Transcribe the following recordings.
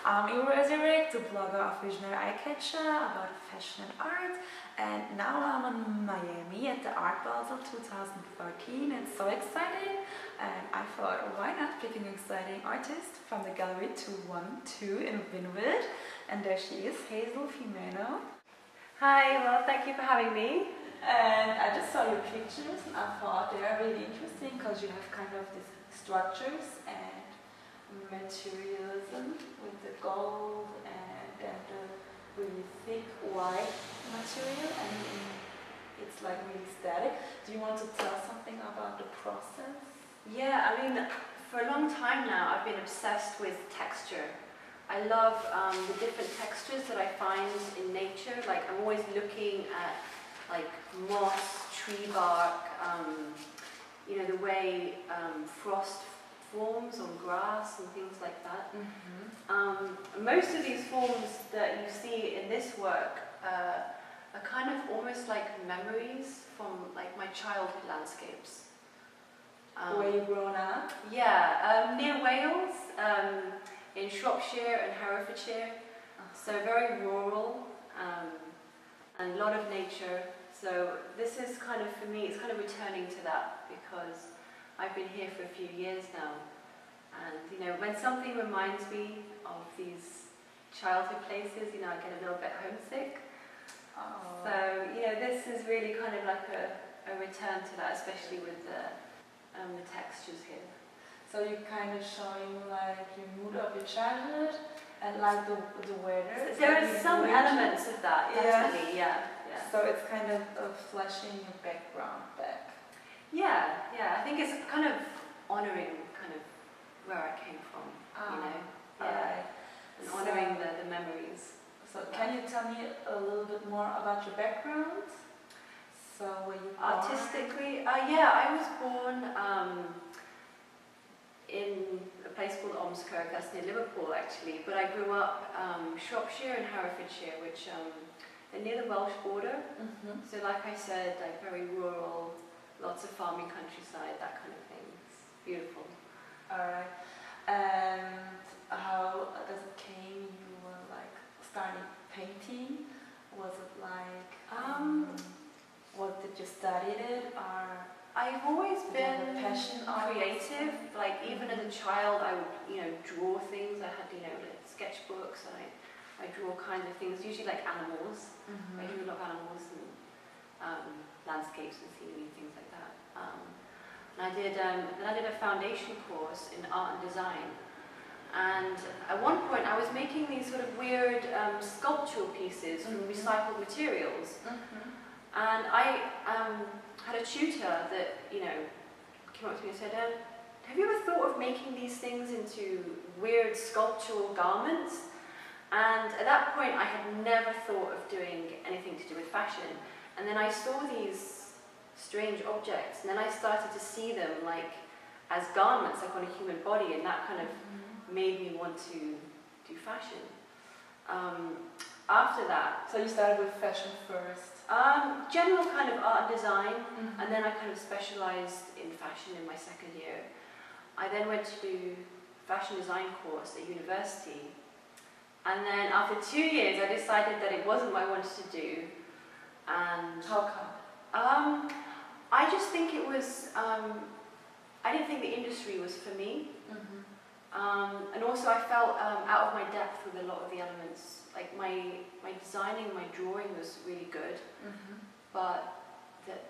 I'm Ebru Özyürek, the blogger of Visionary Eyecatcher about fashion and art, and now I'm in Miami at the Art Basel 2013. It's so exciting, and I thought, why not pick an exciting artist from the gallery 212 in Wynwood, and there she is, Hazel Grifftiths. Hi, well thank you for having me. And I just saw your pictures and I thought they are really interesting because you have kind of these structures and materialism with the gold and then the really thick white material, and it's like really static. Do you want to tell something about the process? Yeah, I mean, for a long time now I've been obsessed with texture. I love the different textures that I find in nature. Like, I'm always looking at like moss, tree bark, you know, the way frost forms on grass and things like that. Mm-hmm. Most of these forms that you see in this work are kind of almost like memories from like my childhood landscapes. Where you grown up? Yeah, near Wales, in Shropshire and Herefordshire, so very rural and a lot of nature. So this is kind of, for me, it's kind of returning to that because I've been here for a few years now, and you know, when something reminds me of these childhood places, you know, I get a little bit homesick. Oh. So you know, this is really kind of like a return to that, especially with the textures here. So you're kind of showing like your mood of your childhood and like the weather. There are some elements of that, definitely, yeah. So it's kind of flashing your background back. Yeah, I think it's kind of honouring kind of where I came from, you know. Yeah. And honouring the memories. So can you tell me a little bit more about your background? So were you born? Artistically, yeah, I was born in a place called Ormskirk, that's near Liverpool actually, but I grew up Shropshire and Herefordshire, which are near the Welsh border. Mm-hmm. So like I said, like very rural, lots of farming countryside, that kind of thing. It's beautiful. Alright. And how does it came you were like starting painting? Was it like what did you study it, or I've always been passion creative. Like even as a child, I would, you know, draw things. I had, you know, like sketchbooks, and I draw kinds of things, usually like animals. Mm-hmm. I drew a lot of animals and landscapes and scenery, things like that. And I did a foundation course in art and design. And at one point, I was making these sort of weird sculptural pieces from recycled materials. Mm-hmm. And I had a tutor that, you know, came up to me and said, have you ever thought of making these things into weird sculptural garments? And at that point, I had never thought of doing anything to do with fashion. And then I saw these strange objects, and then I started to see them like as garments, like on a human body, and that kind of made me want to do fashion. After that... So you started with fashion first? General kind of art and design, and then I kind of specialised in fashion in my second year. I then went to do fashion design course at university. And then after 2 years, I decided that it wasn't what I wanted to do. And how come? I just think it was. I didn't think the industry was for me. Mm-hmm. And also, I felt out of my depth with a lot of the elements. Like my designing, my drawing was really good, but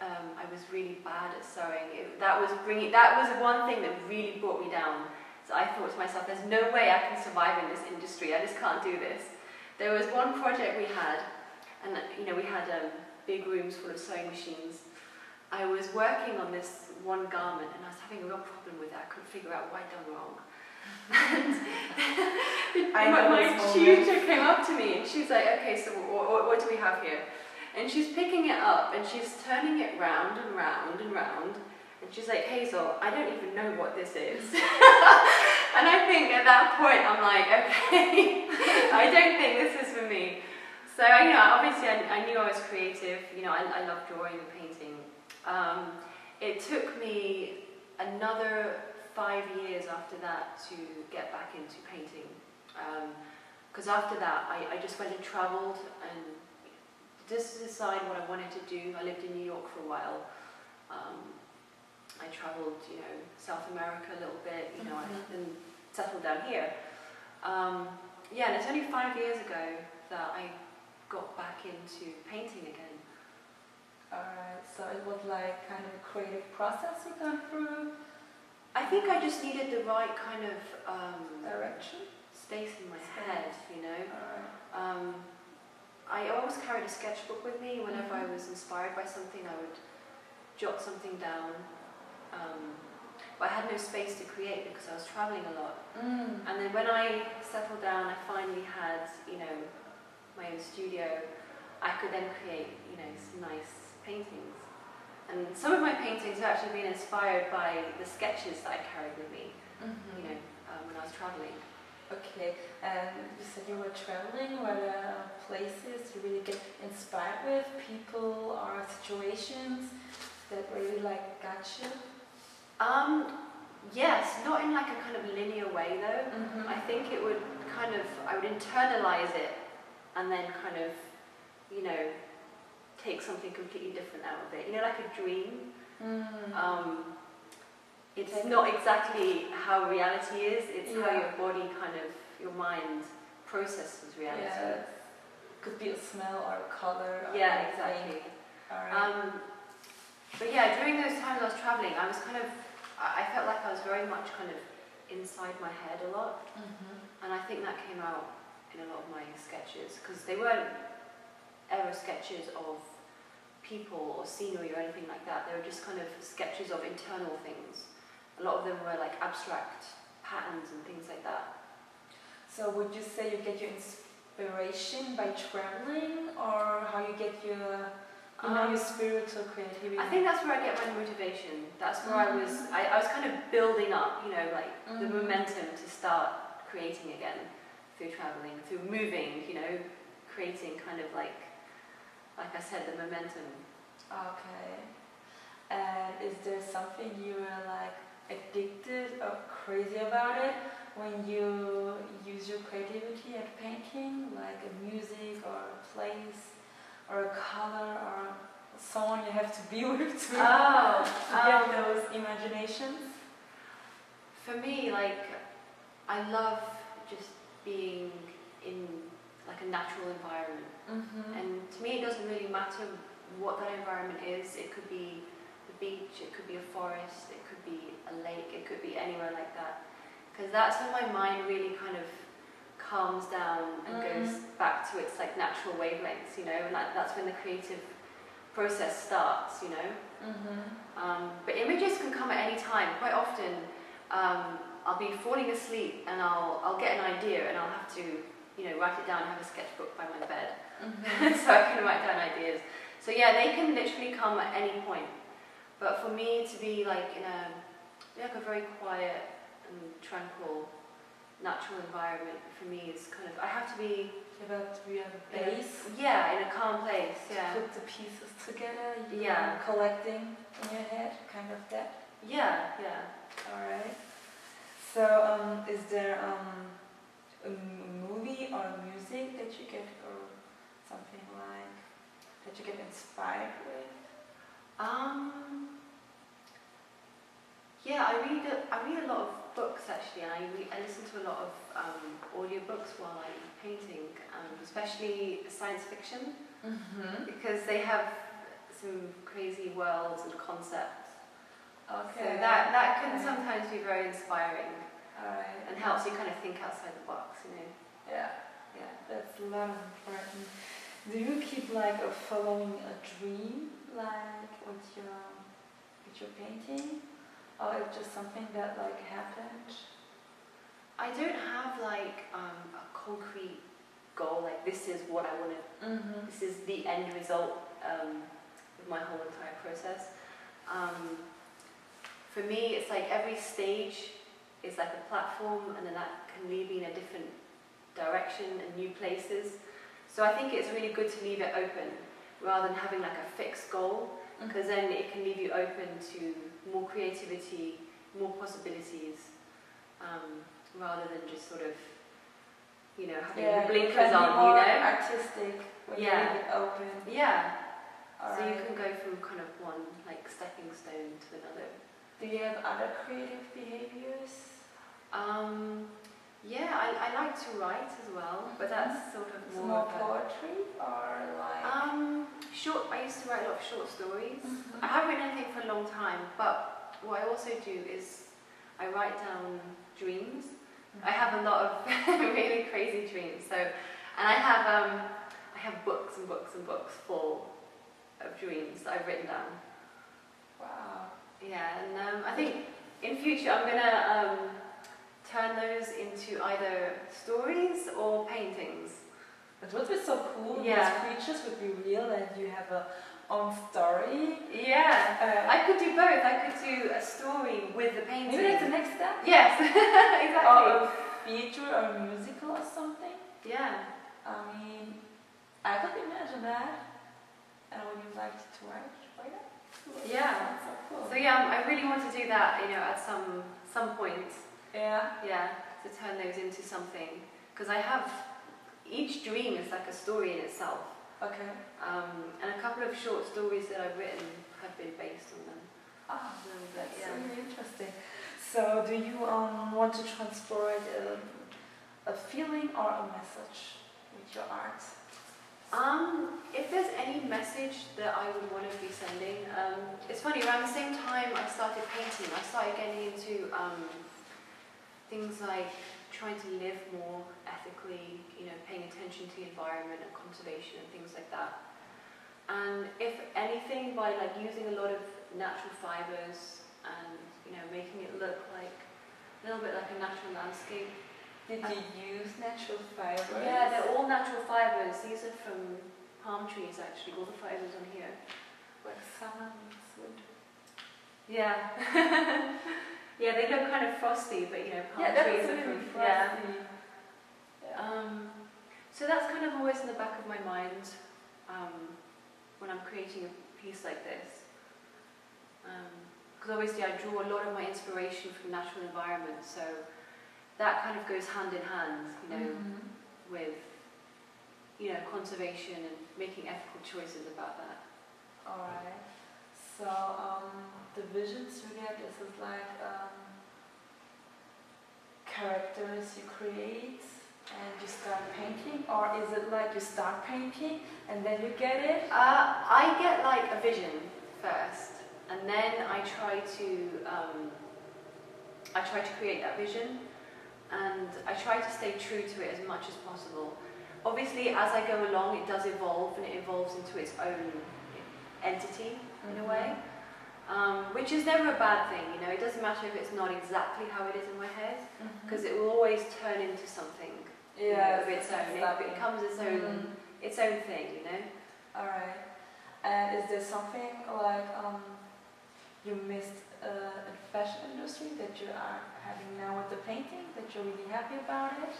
I was really bad at sewing. That was one thing that really brought me down. So I thought to myself, there's no way I can survive in this industry, I just can't do this. There was one project we had, and you know, we had big rooms full of sewing machines. I was working on this one garment and I was having a real problem with it. I couldn't figure out what I'd done wrong. And my tutor came up to me and she's like, okay, so what do we have here? And she's picking it up and she's turning it round and round and round. And she's like, Hazel, I don't even know what this is. And I think at that point, I'm like, okay, I don't think this is for me. So, you know, obviously I knew I was creative. You know, I love drawing and painting. It took me another 5 years after that to get back into painting. because after that I just went and travelled and just to decide what I wanted to do. I lived in New York for a while. I travelled, you know, South America a little bit, you know, I then settled down here. Yeah, and it's only 5 years ago that I got back into painting again. Alright, so it was like kind of a creative process you gone through? I think I just needed the right kind of Direction? space in my head, you know. Alright. I always carried a sketchbook with me. Whenever I was inspired by something, I would jot something down. But I had no space to create because I was travelling a lot. And then when I settled down, I finally had, you know, my own studio. I could then create, you know, some nice paintings. And some of my paintings have actually been inspired by the sketches that I carried with me, you know, when I was travelling. Okay, and you said you were traveling. Were there places you really get inspired with, people or situations that really like got you? Yes, not in like a kind of linear way though. I think it would kind of, I would internalize it and then kind of, you know, take something completely different out of it. You know, like a dream. It's not exactly how reality is, it's how your body kind of, your mind processes reality. Yeah, could be a smell or a color. Or yeah, exactly. Alright. But yeah, during those times I was travelling, I was kind of, I felt like I was very much kind of inside my head a lot. And I think that came out in a lot of my sketches, because they weren't ever sketches of people or scenery or anything like that. They were just kind of sketches of internal things. A lot of them were like abstract patterns and things like that. So would you say you get your inspiration by traveling, or how you get your, you know, your spiritual creativity? I think that's where I get my motivation. That's where I was kind of building up, you know, like the momentum to start creating again through traveling, through moving, you know, creating kind of like I said, the momentum. Okay. And is there something you were like addicted or crazy about it when you use your creativity at painting, like a music or a place or a color or someone you have to be with to get those imaginations? For me, like, I love just being in like a natural environment. And to me it doesn't really matter what that environment is. It could be the beach, it could be a forest, it could be a lake, it could be anywhere like that. Because that's when my mind really kind of calms down and goes back to its like natural wavelengths, you know, and that's when the creative process starts, you know. But images can come at any time. Quite often I'll be falling asleep and I'll get an idea and I'll have to, you know, write it down and have a sketchbook by my bed. So I can write down ideas. So yeah, they can literally come at any point. But for me to be like in a very quiet and tranquil, natural environment, for me is kind of, I have to be... You have a base? Yeah, in a calm place, yeah. To put the pieces together, yeah. Collecting in your head, kind of that? Yeah, yeah. Alright. So, is there a movie or music that you get, or something like, that you get inspired with? Yeah, I read a lot of books actually, and I listen to a lot of audiobooks while I'm painting, especially science fiction, because they have some crazy worlds and concepts. Okay. So that can sometimes be very inspiring. Alright. And helps you kind of think outside the box, you know. Yeah, yeah, that's a lot important. Do you keep like following a dream, like with your painting, or it's just something that like happened? I don't have like a concrete goal, like this is what I want to, this is the end result of my whole entire process. For me, it's like every stage is like a platform, and then that can lead me in a different direction and new places. So I think it's really good to leave it open rather than having like a fixed goal, because then it can leave you open to more creativity, more possibilities, rather than just sort of you know, having the blinkers on, you know. Artistic when you leave it open. Yeah. All so right. you can go from kind of one like stepping stone to another. Do you have other creative behaviors? Yeah, I like to write as well, but that's sort of more poetry or like short. I used to write a lot of short stories. I haven't written anything for a long time, but what I also do is I write down dreams. I have a lot of really crazy dreams. So, and I have books and books and books full of dreams that I've written down. Wow. Yeah, and I think in future I'm gonna turn those into either stories or paintings. It would be so cool. Yeah. These creatures would be real and you have a own story. Yeah. I could do both. I could do a story with the painting. Maybe that's the next step. Yes, exactly. Or a feature or a musical or something. Yeah. I mean, I could imagine that. And would you like to write it? Yeah. That's so cool. So yeah, I really want to do that, you know, at some point. Yeah. Yeah, to turn those into something. Because I have, each dream is like a story in itself. Okay. And a couple of short stories that I've written have been based on them. Ah, that's really interesting. So do you want to transport a feeling or a message with your art? If there's any message that I would want to be sending, it's funny, around the same time I started painting, I started getting into things like trying to live more ethically, you know, paying attention to the environment and conservation and things like that. And if anything, by like using a lot of natural fibers and, you know, making it look like a little bit like a natural landscape. Did you use natural fibers? Yeah, they're all natural fibers. These are from palm trees, actually, all the fibers on here. Like summer meets winter. Yeah. Yeah, they look kind of frosty, but you know, palm trees are really from frosty. Yeah. So that's kind of always in the back of my mind when I'm creating a piece like this. Because obviously I draw a lot of my inspiration from natural environment, so that kind of goes hand in hand, you know, with, you know, conservation and making ethical choices about that. Alright. So the visions you get is it like characters you create and you start painting, or is it like you start painting and then you get it? I get like a vision first, and then I try to create that vision, and I try to stay true to it as much as possible. Obviously, as I go along, it does evolve, and it evolves into its own entity in a way, which is never a bad thing. You know, it doesn't matter if it's not exactly how it is in my head, because it will always turn into something of its own. It becomes its own thing. You know. All right. And is there something like you missed in fashion industry that you are having now with the painting that you're really happy about it?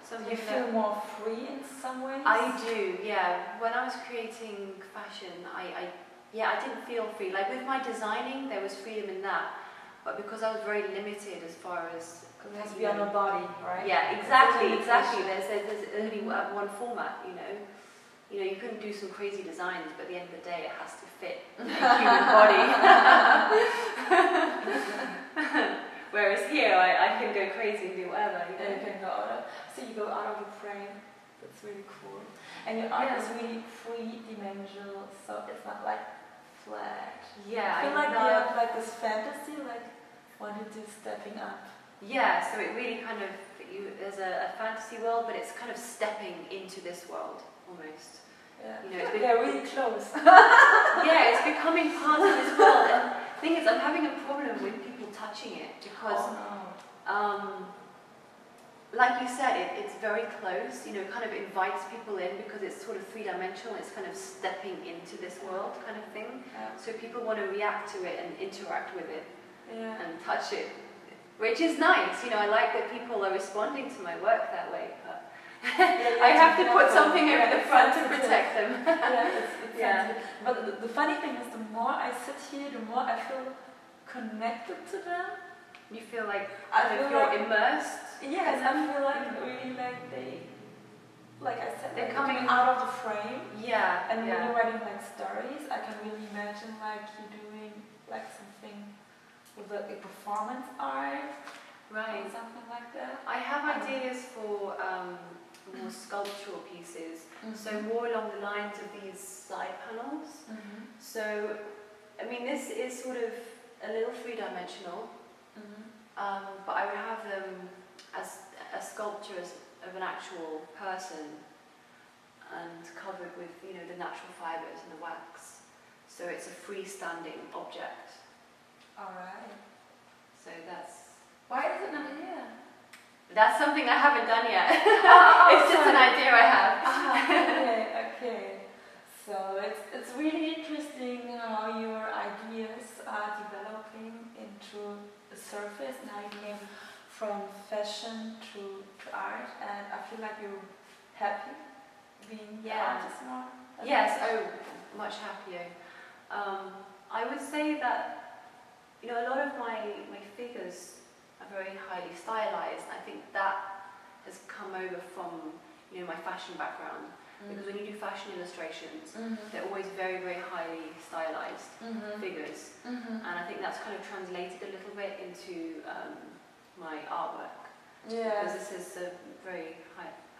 So you feel more free in some ways? I do, yeah. When I was creating fashion, I didn't feel free. Like with my designing, there was freedom in that, but because I was very limited as far as... Because it has to be on your body, right? Yeah, exactly. There's only one format, you know. You know, you couldn't do some crazy designs, but at the end of the day, it has to fit a human body. Whereas here, I can go crazy and do whatever. You know? You can go out of, so you go out of the frame. That's really cool. And your art is really three-dimensional, so it's not like flat. Yeah, I feel like you have like this fantasy, like wanted to stepping up. Yeah, so it really kind of, there's a fantasy world, but it's kind of stepping into this world, almost. Yeah, you know, they're really close. Yeah, it's becoming part of this world. And the thing is, I'm having a problem with people touching it, because, like you said, it's very close, you know, kind of invites people in because it's sort of three-dimensional, it's kind of stepping into this world kind of thing. Yeah. So people want to react to it and interact with it and touch it. Which is nice, you know, I like that people are responding to my work that way, but I have to put something over the front to protect them. But the funny thing is, the more I sit here, the more I feel connected to them. You feel like you're immersed? Yes, I feel like really like they like I said, they're like coming out of the frame. Yeah. And when yeah. you're writing like stories, I can really imagine like you doing like something with a performance art, Right. or something like that. I have ideas for more sculptural pieces, so more along the lines of these side panels. So, I mean, this is sort of a little three-dimensional, but I would have them as a sculpture of an actual person and covered with, you know, the natural fibres and the wax. So it's a freestanding object. Alright. So that's... Why is it not here? That's something I haven't done yet. It's just an idea I have. Okay. So it's really interesting how your ideas are developing into the surface and how you came from fashion to art, and I feel like you're happy being an artist now. Yes, much happier. I would say that, you know, a lot of my figures are very highly stylized. I think that has come over from, you know, my fashion background. Because when you do fashion illustrations, they're always very, very highly stylized figures. And I think that's kind of translated a little bit into my artwork. Because this is a very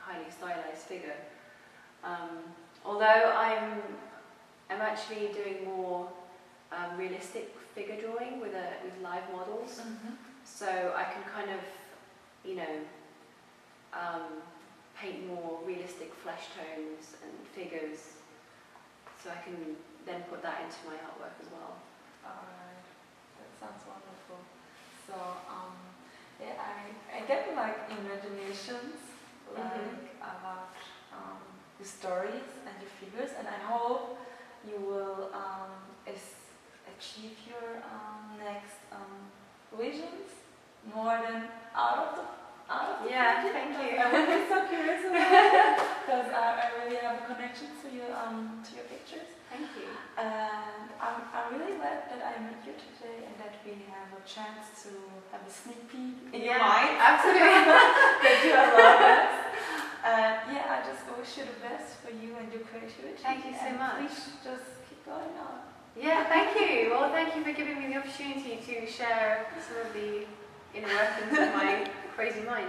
highly stylized figure. Although I'm actually doing more realistic figure drawing with live models. So I can kind of, you know, paint more realistic flesh tones and figures, so I can then put that into my artwork as well. Alright, that sounds wonderful. So, yeah, I get like imaginations like about the stories and the figures, and I hope you will achieve your next visions more than out of the thank you. I would be so curious about it because I really have a connection to your pictures. Thank you. And I'm really glad that I met you today and that we have a chance to have a sneak peek in your mind. Absolutely. That you are us. I just wish you the best for you and your creativity. Thank you so much. Please just keep going on. Yeah, thank you. Well, thank you for giving me the opportunity to share some of the inner workings of my crazy mind.